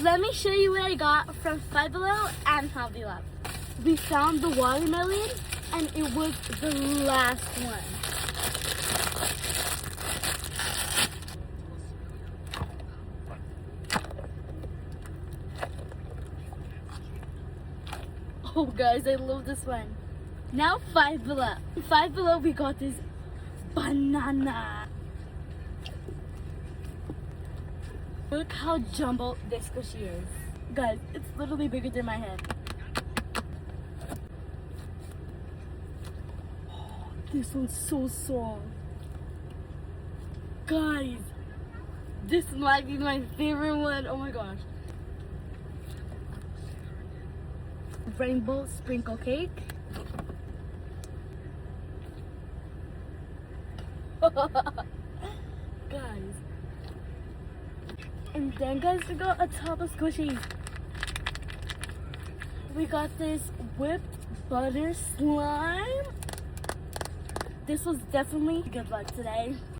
let me show you what I got from Five Below and Hobby Lobby. We found the watermelon, and it was the last one. Oh guys, I love this one. Now Five Below. Five Below, we got this banana. Look how jumbo this squishy is. Guys, it's literally bigger than my head. Oh, this one's so soft. Guys, this might be my favorite one. Oh my gosh. Rainbow sprinkle cake. Guys. And then guys, we got a top of squishies. We got this whipped butter slime. This was definitely good luck today.